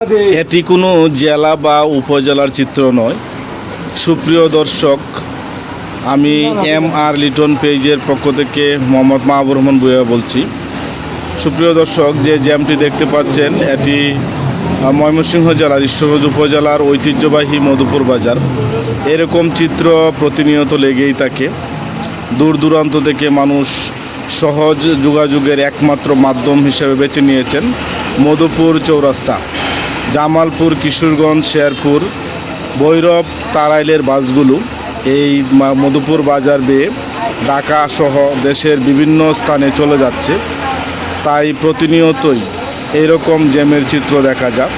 এটি কোনো জেলা বা উপজেলার চিত্র নয়। সুপ্রিয় দর্শক, আমি MR লিটন পেজের পক্ষ থেকে মোহাম্মদ মাহবুর রহমান ভূঁইয়া বলছি। সুপ্রিয় দর্শক, যে জ্যামটি দেখতে পাচ্ছেন এটি ময়মনসিংহ জেলার ঈশ্বরগঞ্জ উপজেলার ঐতিহ্যবাহী মধুপুর বাজার। এরকম চিত্র প্রতিনিয়ত লেগেই থাকে। দূর দূরান্ত থেকে মানুষ সহজ যোগাযোগের একমাত্র মাধ্যম হিসেবে বেছে নিয়েছেন মধুপুর চৌরাস্তা। জামালপুর, কিশোরগঞ্জ, শেরপুর, ভৈরব, তারাইলের বাসগুলো এই মধুপুর বাজার বেয়ে ঢাকা সহ দেশের বিভিন্ন স্থানে চলে যাচ্ছে। তাই প্রতিনিয়তই এইরকম জ্যামের চিত্র দেখা যায়।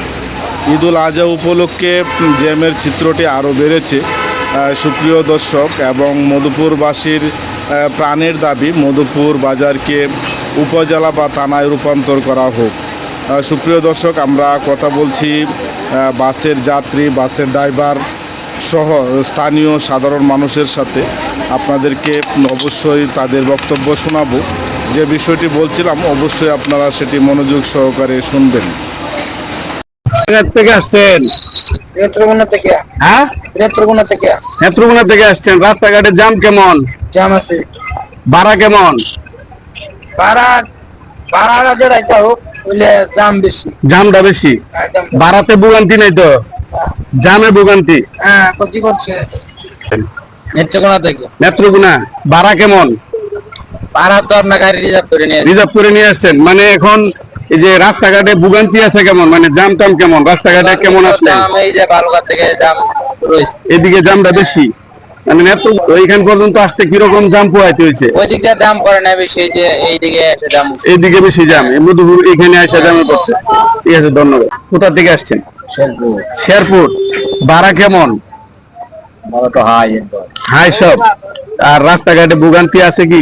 ঈদুল আজহা উপলক্ষে জ্যামের চিত্রটি আরও বেড়েছে। সুপ্রিয় দর্শক, এবং মধুপুরবাসীর প্রাণের দাবি মধুপুর বাজারকে উপজেলা বা থানায় রূপান্তর করা হোক। সুপ্রিয় দর্শক, আমরা কথা বলছি বাসের যাত্রী, বাসের ড্রাইভার সহ স্থানীয় সাধারণ মানুষের সাথে। আপনাদেরকে অবশ্যই তাদের বক্তব্য শোনাবো। যে বিষয়টি বলছিলাম অবশ্যই আপনারা সেটি মনোযোগ সহকারে শুনবেন। থেকে আসছেন? নেত্রকোনা থেকে। হ্যাঁ, নেত্রকোনা থেকে। নেত্রকোনা থেকে আসছেন। রাস্তাঘাটের জাম কেমন? জাম আছে। ভাড়া কেমন? ভাড়া যেটা হোক বলে জাম বেশি। জামটা বেশি? ভাড়াতে ভোগান্তি নাই তো? জামে ভোগান্তি? হ্যাঁ, জীবন শেষ। নেত্রকোনা থেকে। নেত্রকোনা। ভাড়া কেমন? ভাড়া তো আপনার গাড়ি রিজার্ভ করে নিয়ে আসছেন। মানে এখন এই যে রাস্তাঘাটে ভোগান্তি আছে কেমন, মানে জাম টাম কেমন রাস্তাঘাটে কেমন আসছে? এই যে বালুঘাট থেকে জাম রয়েছে, এদিকে জামটা বেশি। মানে এইখান পর্যন্ত আসতে কিরকম জাম পোহাইতে হয়েছে? ওইদিকে জাম করে না বেশি, যে এইদিকে জাম, এইদিকে বেশি জাম। মধুপুর এখানে আসা জামে পড়ছে। ঠিক আছে, ধন্যবাদ। কোথা থেকে আসছেন? শেরপুর। ভাড়া কেমন? ভাড়া তো হাই হাই সব। আর রাস্তাঘাটে ভোগান্তি আছে কি?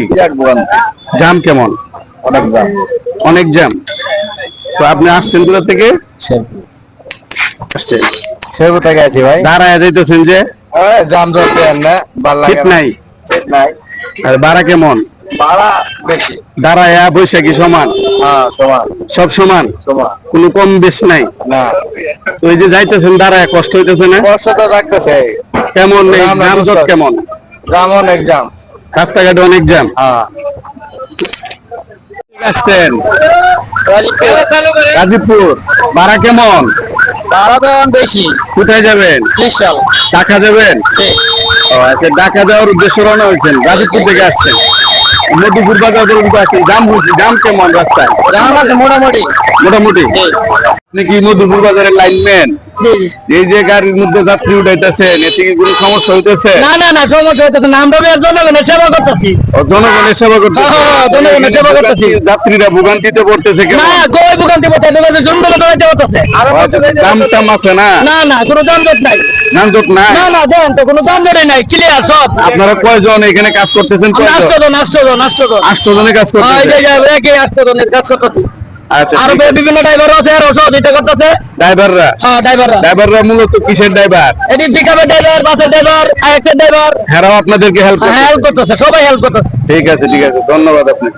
জাম কেমন? অনেক জাম। অনেক জাম। তো আপনি আসছেন কোথা থেকে? শেরপুর। আসছেন শেরপুর থেকে আছি ভাই। দাঁড়ায় যাইতেছেন যে? জাম ধরতে না, ভালো শীত লাগে নাই? শীত নাই। আর ভাড়া কেমন? ভাড়া বেশি। দাঁড়ায় বৈশাখী সমান? হ্যাঁ, সমান। সব সমান? সমান। কোনো কম বেশ নাই? না। ওই যে যাইতেছেন দাঁড়ায়, কষ্ট হইতেছে না? কষ্ট তো লাগতেছে। কেমন জাম কেমন? জাম অনেক জাম। রাস্তাঘাটে অনেক জাম। হ্যাঁ। আসছেন? গাজীপুর। ভাড়া কেমন? ভাড়া তো বেশি। কোথায় যাবেন? বিশাল। ঢাকা যাবেন? ও আচ্ছা, ঢাকা যাওয়ার উদ্দেশ্যে রওনা হয়েছেন, গাজীপুর থেকে আসছেন। মধুপুর বাজার পর্যন্ত আসছেন। জাম হয়েছে? জাম কেমন রাস্তায়? জাম আছে মোটামুটি। মোটামুটি। আপনি কি মধুপুর বাজারের লাইনম্যান? এই যে গাড়ির মধ্যে যাত্রী উঠাইতেছেন, এতে কি কোনো সমস্যা হইতেছে? না না না, সমস্যা হইতেছে না। আমরা জনগণের সেবা করতেছি। জনগণের সেবা করতেছে? জনগণের সেবা করতেছি। যাত্রীরা ভোগান্তিতে পড়তেছে কেন? না, কই ভোগান্তি পড়তেছে, সুন্দর চলাইতে পারতেছে। দাম টাম আছে না? না না, কোনো যানজট নাই। যানজট নাই? না না, দেন তো কোনো যানজটই নাই, ক্লিয়ার সব। আপনারা কয়জন এখানে কাজ করতেছেন? 8 জন। 8 জনে কাজ করতেছেন? একই 8 জনের কাজ করতেছি। আচ্ছা, আর বিভিন্ন ড্রাইভার আছে, আর সহযোগিতা করতেছে। ড্রাইভাররা? হ্যাঁ, ড্রাইভাররা মূলত কিসের ড্রাইভার? এটি পিকআপের ড্রাইভার, বাসের ড্রাইভার, আইএক্সের ড্রাইভার। হেরাও আপনাদেরকে হেল্প করতেছে, সবাই হেল্প করতেছে। ঠিক আছে, ঠিক আছে, ধন্যবাদ আপনাকে।